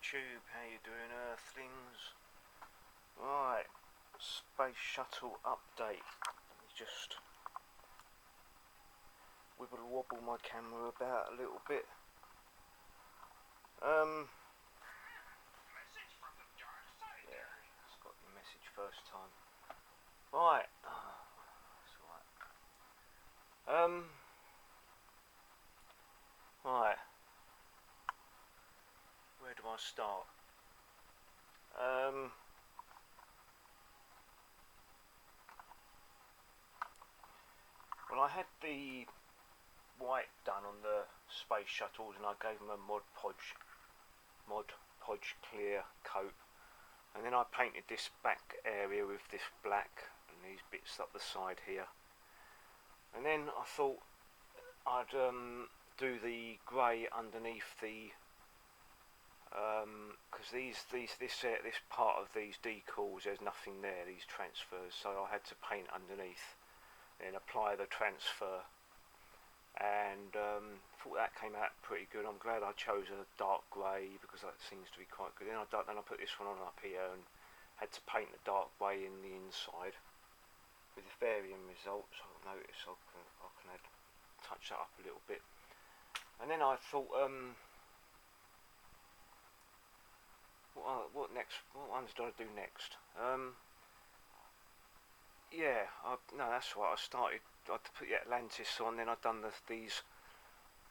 YouTube, how you doing, Earthlings? Right, Space Shuttle update. Let me just wibble wobble my camera about a little bit. Yeah, it's got the message first time. Right, that's alright. Right, where do I start? Well, I had the white done on the space shuttles, and I gave them a Mod Podge clear coat, and then I painted this back area with this black and these bits up the side here, and then I thought I'd do the grey underneath the because this part of these decals, there's nothing there, these transfers, so I had to paint underneath and apply the transfer, and thought that came out pretty good. I'm glad I chose a dark grey because that seems to be quite good. Then I put this one on up here and had to paint the dark grey in the inside with varying results. I've noticed I can touch that up a little bit. And then I thought, what next? What ones do I do next? Yeah, no, that's right. I had to put the Atlantis on, then I've done these.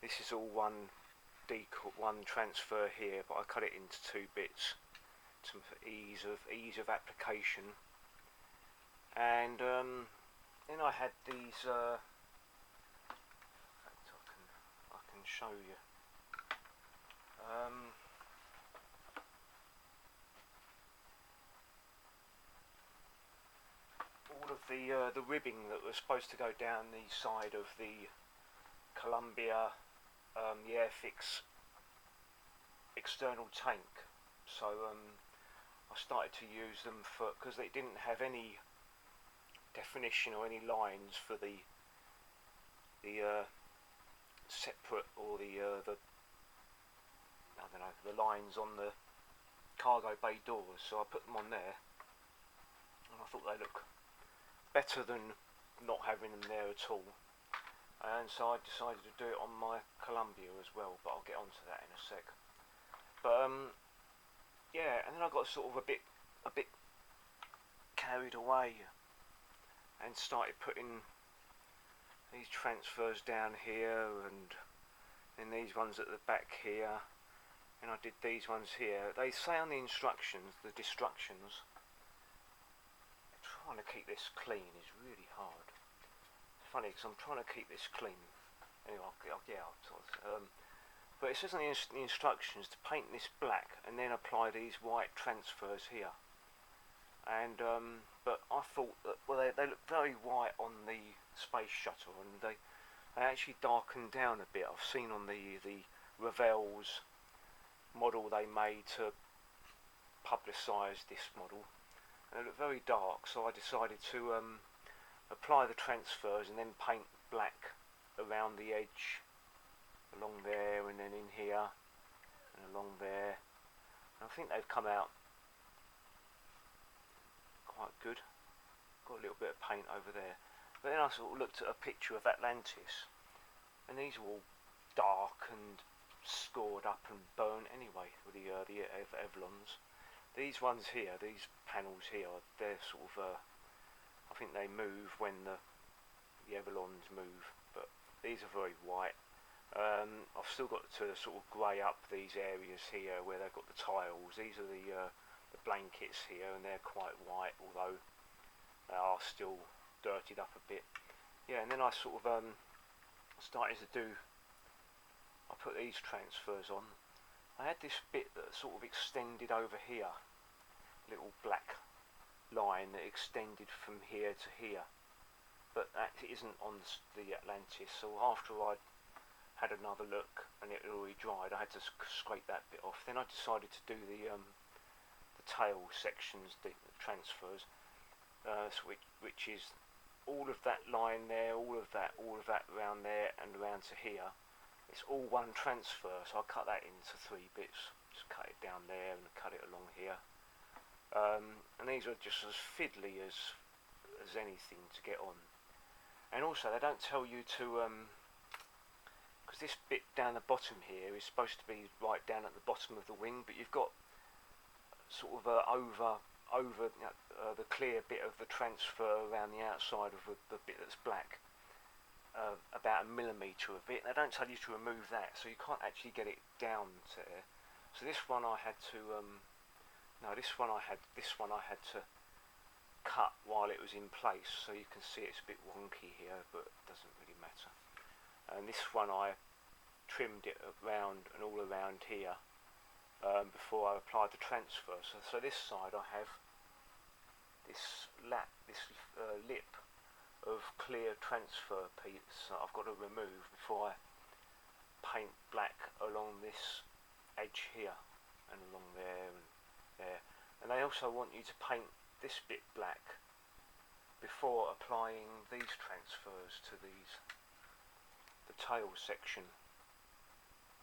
This is all one transfer here, but I cut it into two bits for ease of application. And then I had these. In fact, I can show you. All of the ribbing that was supposed to go down the side of the Columbia, the AIRFIX external tank. So I started to use them because they didn't have any definition or any lines for the separate, or the I don't know, the lines on the cargo bay doors. So I put them on there, and I thought they look better than not having them there at all, and so I decided to do it on my Columbia as well, but I'll get onto that in a sec. But yeah, and then I got sort of a bit carried away and started putting these transfers down here, and then these ones at the back here, and I did these ones here. They say on the instructions, the destructions, trying to keep this clean is really hard. It's funny because I'm trying to keep this clean. Anyway, but it says on the instructions to paint this black and then apply these white transfers here. And but I thought that, well, they look very white on the space shuttle, and they actually darkened down a bit. I've seen on the Revell's model they made to publicise this model. They look very dark, so I decided to apply the transfers and then paint black around the edge, along there, and then in here, and along there. And I think they've come out quite good. Got a little bit of paint over there. But then I sort of looked at a picture of Atlantis, and these are all dark and scored up and burnt anyway with the Evlons. These ones here, these panels here, they're sort of, I think they move when the Evlons move, but these are very white. I've still got to sort of grey up these areas here where they've got the tiles. These are the blankets here, and they're quite white, although they are still dirtied up a bit. Yeah, and then I sort of started to do, I put these transfers on. I had this bit that sort of extended over here, little black line that extended from here to here, but that isn't on the Atlantis. So after I'd had another look and it had already dried, I had to scrape that bit off. Then I decided to do the tail sections, the transfers, which is all of that line there, all of that around there and around to here. it's all one transfer, so I cut that into 3 bits. Just cut it down there and cut it along here. And these are just as fiddly as anything to get on. And also they don't tell you to, because this bit down the bottom here is supposed to be right down at the bottom of the wing, but you've got sort of over the clear bit of the transfer around the outside of the bit that's black. About 1 millimetre of it. They don't tell you to remove that, so you can't actually get it down to there. So this one I had to this one I had to cut while it was in place, so you can see it's a bit wonky here, but it doesn't really matter. And this one I trimmed it around and all around here before I applied the transfer. So this side I have this lip of clear transfer piece that I've got to remove before I paint black along this edge here and along there and there. And they also want you to paint this bit black before applying these transfers to the tail section.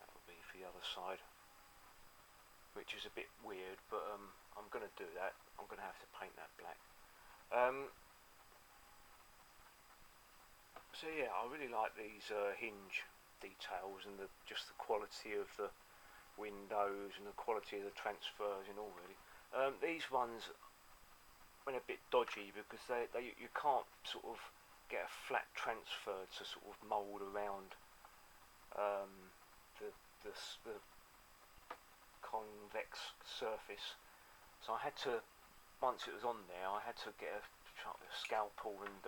That will be for the other side, which is a bit weird, but I'm going to do that. I'm going to have to paint that black. So yeah, I really like these hinge details and just the quality of the windows and the quality of the transfers and all, really. These ones went a bit dodgy because you can't sort of get a flat transfer to sort of mould around the convex surface. So I had to, once it was on there, I had to get a scalpel and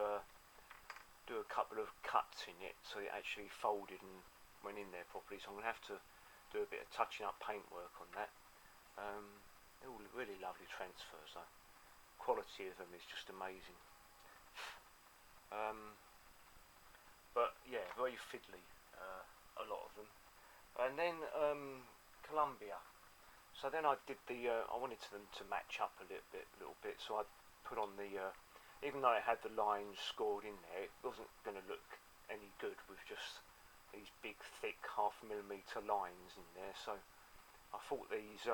do a couple of cuts in it so it actually folded and went in there properly. So I'm going to have to do a bit of touching up paintwork on that. They're all really lovely transfers though. Quality of them is just amazing. But yeah, very fiddly, a lot of them. And then Columbia. So then I did I wanted them to match up a little bit. So I put on the even though it had the lines scored in there, it wasn't going to look any good with just these big, thick 0.5 millimetre lines in there. So I thought these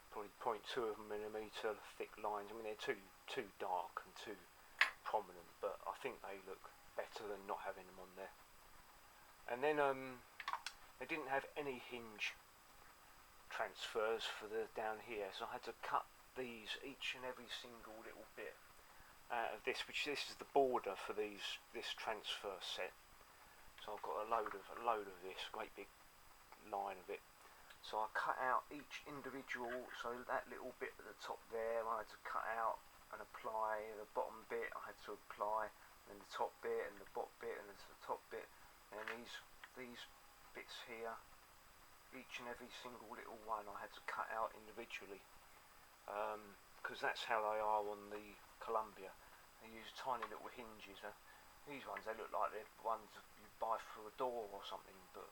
probably 0.2 millimetre thick lines. I mean, they're too dark and too prominent, but I think they look better than not having them on there. And then they didn't have any hinge transfers for the down here, so I had to cut these, each and every single little bit out of this, this is the border for this transfer set. So I've got a load of this, great big line of it. So I cut out each individual, so that little bit at the top there I had to cut out and apply, the bottom bit I had to apply, and the top bit and the bottom bit and the top bit, and these bits here, each and every single little one I had to cut out individually. Because that's how they are on the Columbia. They use tiny little hinges. These ones, they look like they're ones you buy through a door or something, but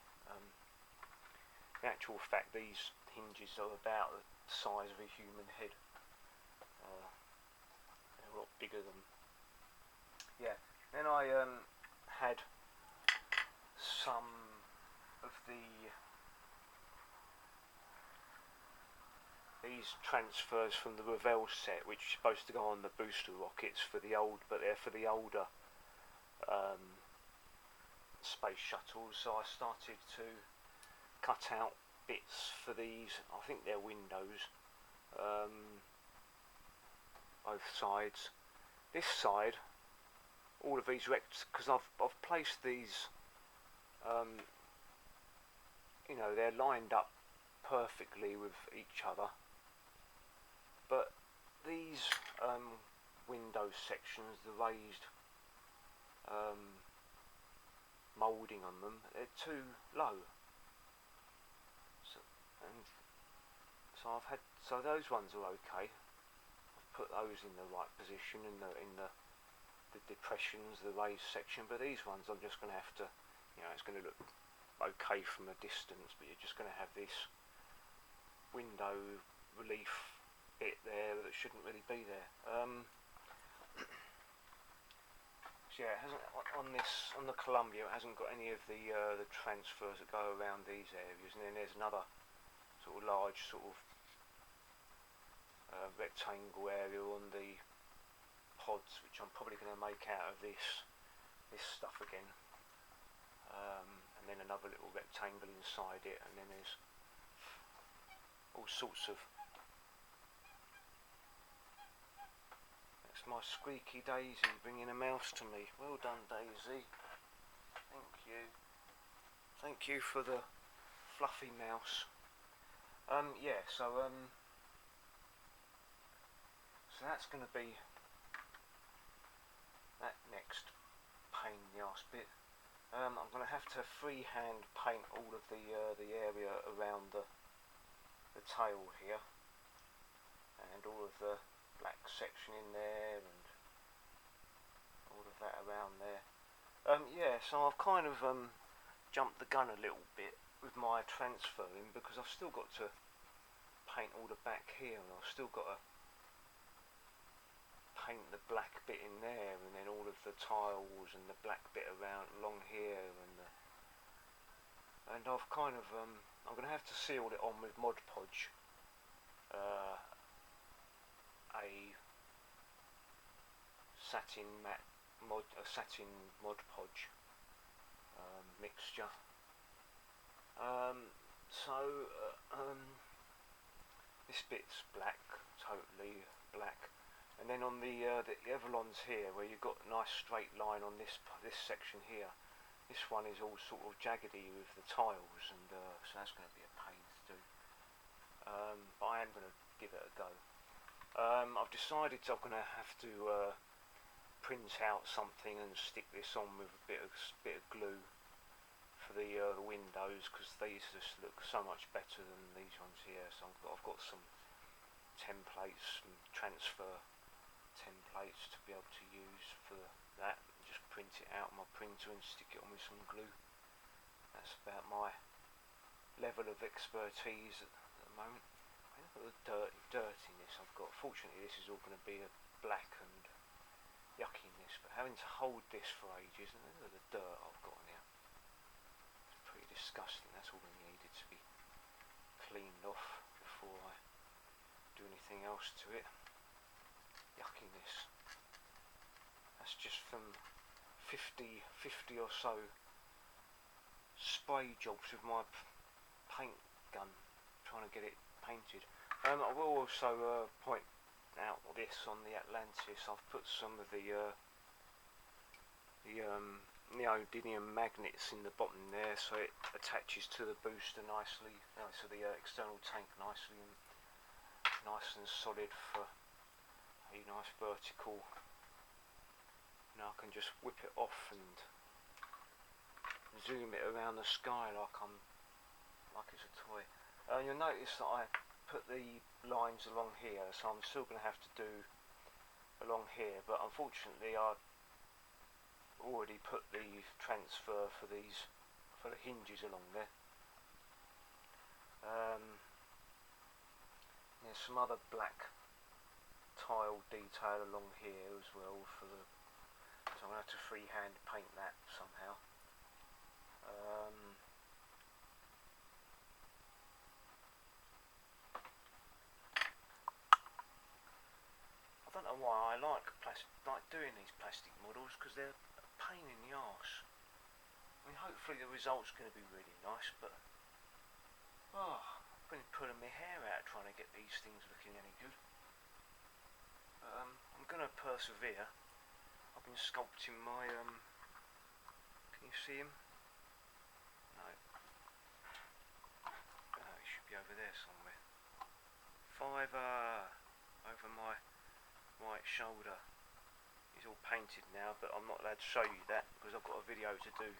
in actual fact these hinges are about the size of a human head. They're a lot bigger than... Yeah, then I had some of these transfers from the Revell set, which is supposed to go on the booster rockets for the but they're for the older space shuttles. So I started to cut out bits for these. I think they're windows, both sides. This side, all of these because I've placed these. You know, they're lined up perfectly with each other. But these window sections, the raised moulding on them, they're too low. So those ones are okay. I've put those in the right position in the depressions, the raised section. But these ones, I'm just going to have to, you know, it's going to look okay from a distance, but you're just going to have this window relief bit there that shouldn't really be there. So yeah, it hasn't on the Columbia. It hasn't got any of the transfers that go around these areas, and then there's another sort of large sort of rectangle area on the pods, which I'm probably going to make out of this stuff again, and then another little rectangle inside it, and then there's all sorts of. That's my squeaky Daisy bringing a mouse to me. Well done, Daisy. Thank you. Thank you for the fluffy mouse. Yeah, so that's going to be that next pain in the arse bit. I'm going to have to freehand paint all of the area around the tail here, and all of the black section in there, and all of that around there. Yeah, so I've kind of jumped the gun a little bit with my transferring, because I've still got to paint all the back here, and I've still got to paint the black bit in there, and then all of the tiles and the black bit around along here, and I've kind of I'm going to have to seal it on with Mod Podge, a satin Mod Podge mixture. This bit's black, totally black, and then on the Everlons here, where you've got a nice straight line on this section here, this one is all sort of jaggedy with the tiles, and so that's going to be a pain to do. But I am going to give it a go. I've decided I'm going to have to print out something and stick this on with a bit of glue for the windows, because these just look so much better than these ones here. So I've got some templates, some transfer templates to be able to use for that. Just print it out on my printer and stick it on with some glue. That's about my level of expertise at the moment. Look at the dirtiness I've got. Fortunately, this is all going to be a black and yuckiness, but having to hold this for ages, and look at the dirt I've got on here. It's pretty disgusting. That's all that needed to be cleaned off before I do anything else to it. Yuckiness. That's just from 50 or so spray jobs with my paint gun, trying to get it painted. I will also point out this on the Atlantis. I've put some of the neodymium magnets in the bottom there, so it attaches to the booster nicely, to the external tank nicely, and nice and solid for a nice vertical. Now I can just whip it off and zoom it around the sky like it's a toy. You'll notice that I put the lines along here, so I'm still going to have to do along here, but unfortunately I already put the transfer for the hinges along there. There's some other black tile detail along here as well so I'm going to have to freehand paint that somehow. I don't know why I like doing these plastic models, because they're a pain in the arse. I mean, hopefully the result's going to be really nice, but I've been pulling my hair out trying to get these things looking any good. I'm going to persevere. I've been sculpting my can you see him? No. Oh, he should be over there somewhere. Fiver over my right shoulder. He's all painted now, but I'm not allowed to show you that because I've got a video to do.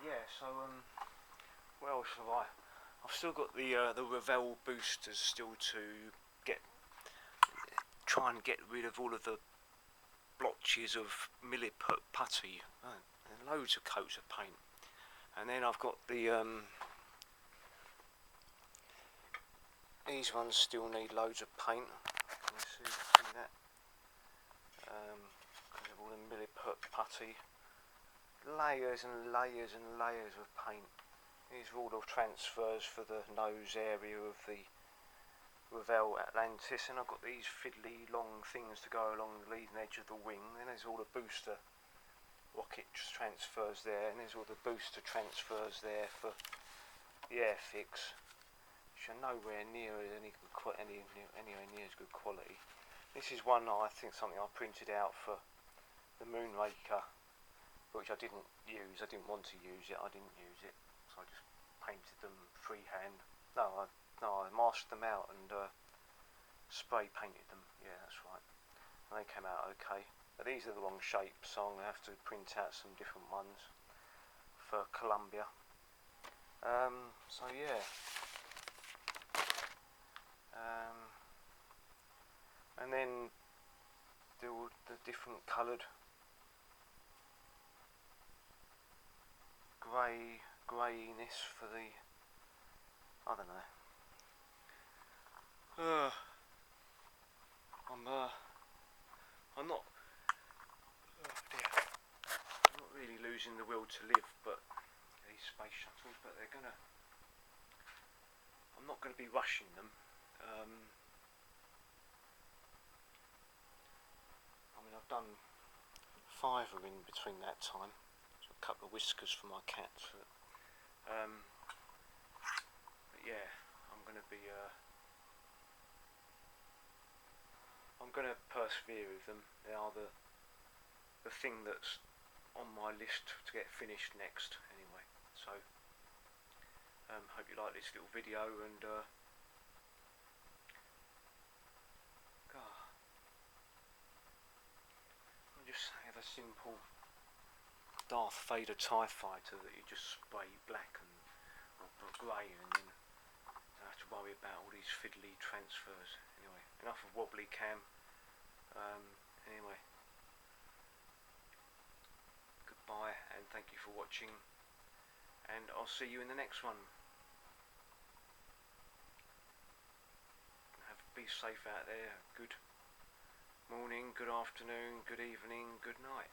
Yeah, so what else have I? I've still got the Revell boosters still to try and get rid of all of the blotches of millet putty. And loads of coats of paint. And then I've got the these ones still need loads of paint. Can you see that? Because they've all the milliput putty, layers and layers and layers of paint. These are all the transfers for the nose area of the Revell Atlantis, and I've got these fiddly long things to go along the leading edge of the wing. Then there's all the booster rocket transfers there, and there's all the booster transfers there for the AIRFIX, which are nowhere near anywhere near as good quality. This is one I think something I printed out for the Moonraker, which I didn't use. I didn't want to use it. I didn't use it, so I just painted them freehand. No, I masked them out and spray painted them. Yeah, that's right. And they came out okay. But these are the wrong shapes, so I'm going to have to print out some different ones for Columbia. So yeah. And then do the different coloured greyiness for the, I don't know. I'm not really losing the will to live, but these space shuttles, but I'm not gonna be rushing them. I mean, I've done 5 in between that time. So a couple of whiskers for my cats. But yeah, I'm gonna persevere with them. They are the thing that's on my list to get finished next anyway. So hope you like this little video, and I'll just have a simple Darth Vader TIE fighter that you just spray black and or grey, and then don't have to worry about all these fiddly transfers. Anyway, enough of wobbly cam. Anyway, goodbye and thank you for watching, and I'll see you in the next one. Be safe out there. Good morning, good afternoon, good evening, good night.